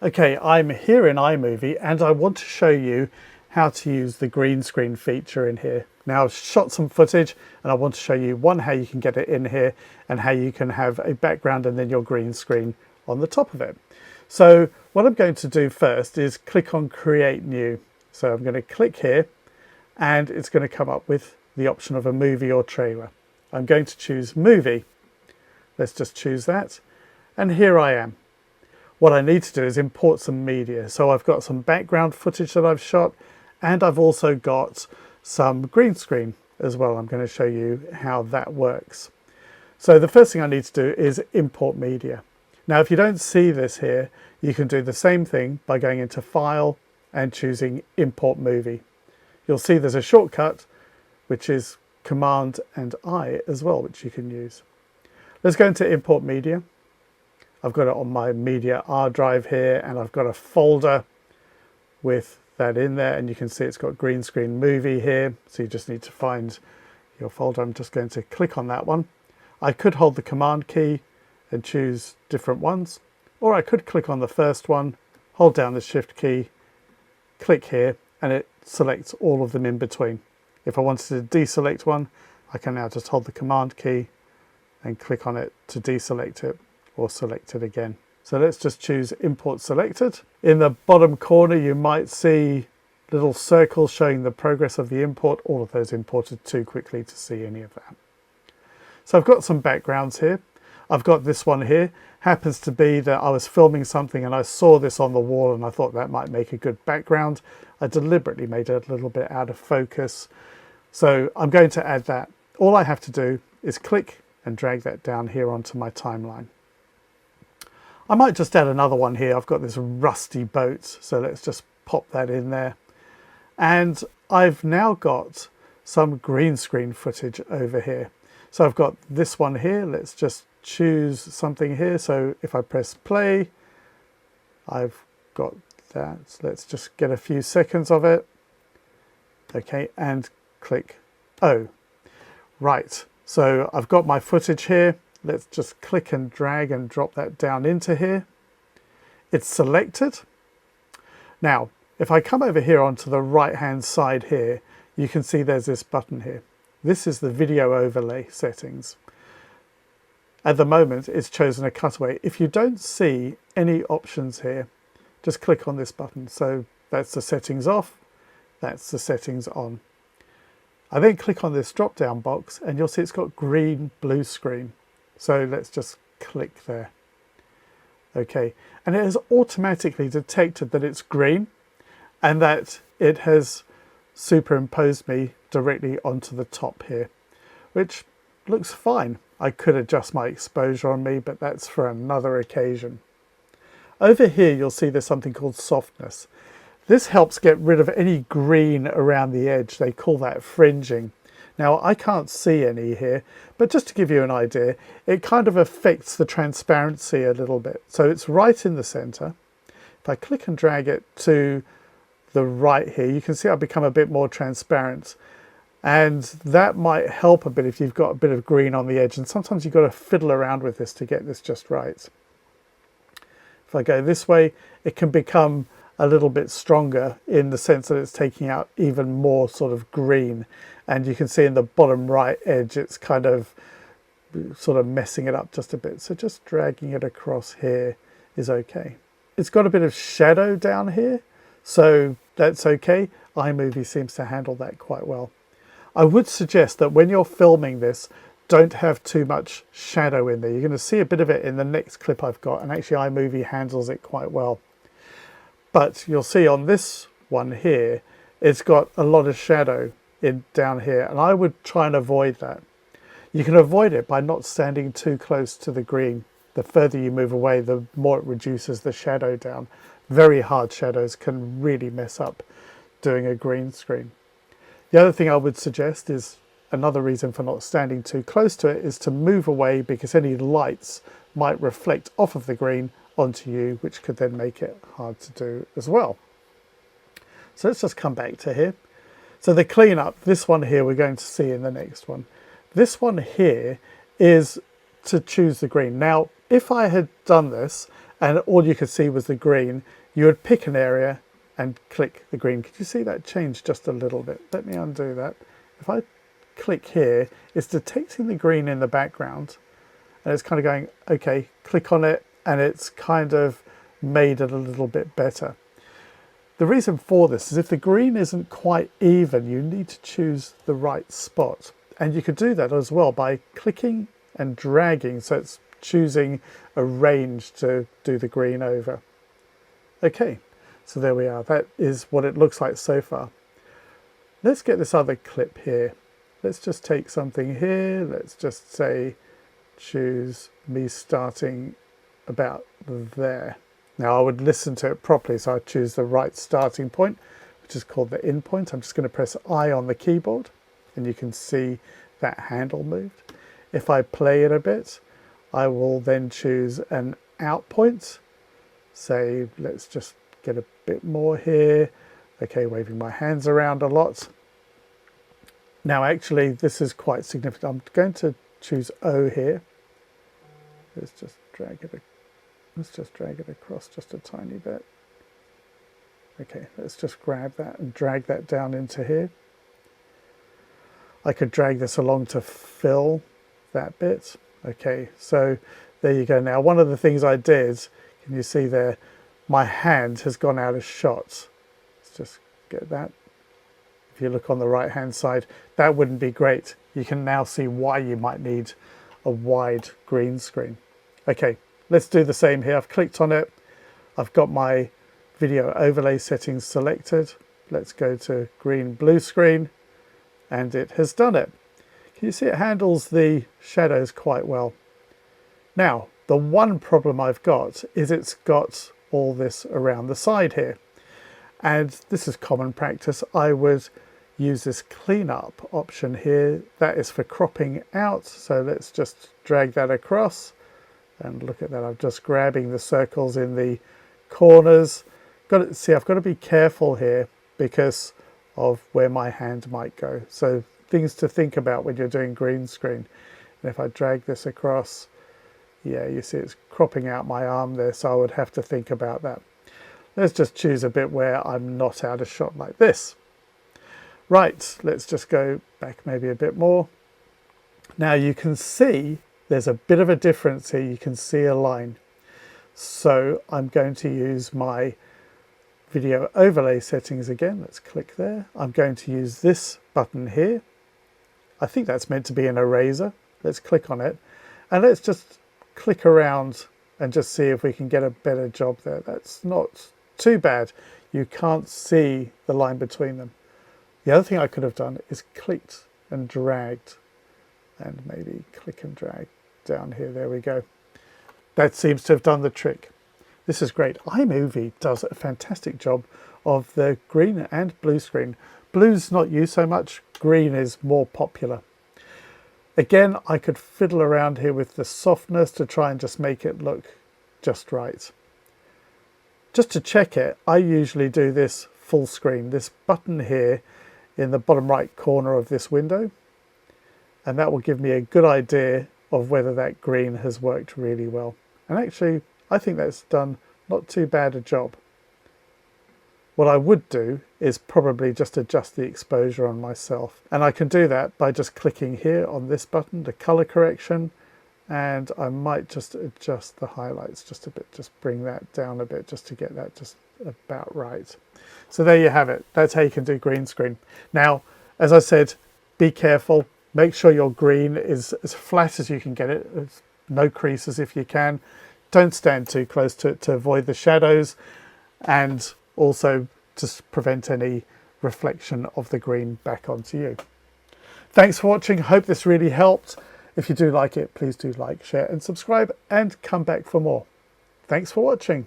Okay, I'm here in iMovie and I want to show you how to use the green screen feature in here. Now I've shot some footage and I want to show you how you can get it in here and how you can have a background and then your green screen on the top of it. So what I'm going to do first is click on Create New. So I'm going to click here and it's going to come up with the option of a movie or trailer. I'm going to choose Movie. Let's just choose that. And here I am. What I need to do is import some media. So I've got some background footage that I've shot and I've also got some green screen as well. I'm going to show you how that works. So the first thing I need to do is import media. Now if you don't see this here, you can do the same thing by going into File and choosing Import Movie. You'll see there's a shortcut which is Command and I as well, which you can use. Let's go into Import Media. I've got it on my media R drive here and I've got a folder with that in there, and you can see it's got green screen movie here. So you just need to find your folder. I'm just going to click on that one. I could hold the Command key and choose different ones, or I could click on the first one, hold down the Shift key, click here, and it selects all of them in between. If I wanted to deselect one, I can now just hold the Command key and click on it to deselect it or select it again. So let's just choose Import Selected. In the bottom corner you might see little circles showing the progress of the import. All of those imported too quickly to see any of that. So I've got some backgrounds here. I've got this one here. Happens to be that I was filming something and I saw this on the wall and I thought that might make a good background. I deliberately made it a little bit out of focus. So I'm going to add that. All I have to do is click and drag that down here onto my timeline. I might just add another one here. I've got this rusty boat, so let's just pop that in there. And I've now got some green screen footage over here. So I've got this one here. Let's just choose something here. So if I press play, I've got that. Let's just get a few seconds of it. Okay, and click O. Right, so I've got my footage here. Let's just click and drag and drop that down into here. It's selected. Now, if I come over here onto the right-hand side here, you can see there's this button here. This is the video overlay settings. At the moment, it's chosen a cutaway. If you don't see any options here, just click on this button. So that's the settings off, that's the settings on. I then click on this drop-down box and you'll see it's got green, blue screen. So let's just click there. Okay, and it has automatically detected that it's green and that it has superimposed me directly onto the top here, which looks fine. I could adjust my exposure on me, but that's for another occasion. Over here, you'll see there's something called softness. This helps get rid of any green around the edge. They call that fringing. Now, I can't see any here, but just to give you an idea, it kind of affects the transparency a little bit. So it's right in the center. If I click and drag it to the right here, you can see I've become a bit more transparent. And that might help a bit if you've got a bit of green on the edge. And sometimes you've got to fiddle around with this to get this just right. If I go this way, it can become a little bit stronger in the sense that it's taking out even more sort of green. And you can see in the bottom right edge, it's kind of sort of messing it up just a bit. So just dragging it across here is okay. It's got a bit of shadow down here, so that's okay. iMovie seems to handle that quite well. I would suggest that when you're filming this, don't have too much shadow in there. You're going to see a bit of it in the next clip I've got, and actually iMovie handles it quite well. But you'll see on this one here, it's got a lot of shadow down here, and I would try and avoid that. You can avoid it by not standing too close to the green. The further you move away, the more it reduces the shadow down. Very hard shadows can really mess up doing a green screen. The other thing I would suggest is, another reason for not standing too close to it, is to move away, because any lights might reflect off of the green onto you, which could then make it hard to do as well. So let's just come back to here. So the cleanup, this one here we're going to see in the next one. This one here is to choose the green. Now, if I had done this and all you could see was the green, you would pick an area and click the green. Could you see that change just a little bit? Let me undo that. If I click here, it's detecting the green in the background, and it's kind of going, okay, click on it, and it's kind of made it a little bit better. The reason for this is if the green isn't quite even, you need to choose the right spot. And you could do that as well by clicking and dragging, so it's choosing a range to do the green over. Okay, so there we are. That is what it looks like so far. Let's get this other clip here. Let's just take something here. Let's just say, choose me starting about there. Now I would listen to it properly, so I choose the right starting point, which is called the in point. I'm just going to press I on the keyboard, and you can see that handle moved. If I play it a bit, I will then choose an out point. Say, let's just get a bit more here. Okay, waving my hands around a lot. Now actually this is quite significant. I'm going to choose O here. Let's just drag it across just a tiny bit. Okay, let's just grab that and drag that down into here. I could drag this along to fill that bit. Okay, so there you go. Now one of the things I did, can you see there, my hand has gone out of shot. Let's just get that. If you look on the right hand side, that wouldn't be great. You can now see why you might need a wide green screen. Okay, let's do the same here. I've clicked on it. I've got my video overlay settings selected. Let's go to green blue screen, and it has done it. Can you see it handles the shadows quite well? Now, the one problem I've got is it's got all this around the side here. And this is common practice. I would use this cleanup option here. That is for cropping out. So let's just drag that across. And look at that, I'm just grabbing the circles in the corners. See, I've got to be careful here because of where my hand might go. So things to think about when you're doing green screen. And if I drag this across, yeah, you see it's cropping out my arm there, so I would have to think about that. Let's just choose a bit where I'm not out of shot like this. Right, let's just go back maybe a bit more. Now you can see there's a bit of a difference here. You can see a line. So I'm going to use my video overlay settings again. Let's click there. I'm going to use this button here. I think that's meant to be an eraser. Let's click on it. And let's just click around and just see if we can get a better job there. That's not too bad. You can't see the line between them. The other thing I could have done is clicked and dragged, and maybe click and drag down here. There we go. That seems to have done the trick. This is great. iMovie does a fantastic job of the green and blue screen. Blue's not used so much. Green is more popular. Again, I could fiddle around here with the softness to try and just make it look just right. Just to check it, I usually do this full screen, this button here in the bottom right corner of this window, and that will give me a good idea of whether that green has worked really well. And actually, I think that's done not too bad a job. What I would do is probably just adjust the exposure on myself. And I can do that by just clicking here on this button, the color correction, and I might just adjust the highlights just a bit, just bring that down a bit just to get that just about right. So there you have it. That's how you can do green screen. Now, as I said, be careful. Make sure your green is as flat as you can get it. There's no creases if you can. Don't stand too close to it to avoid the shadows, and also to prevent any reflection of the green back onto you. Thanks for watching. Hope this really helped. If you do like it, please do like, share and subscribe, and come back for more. Thanks for watching.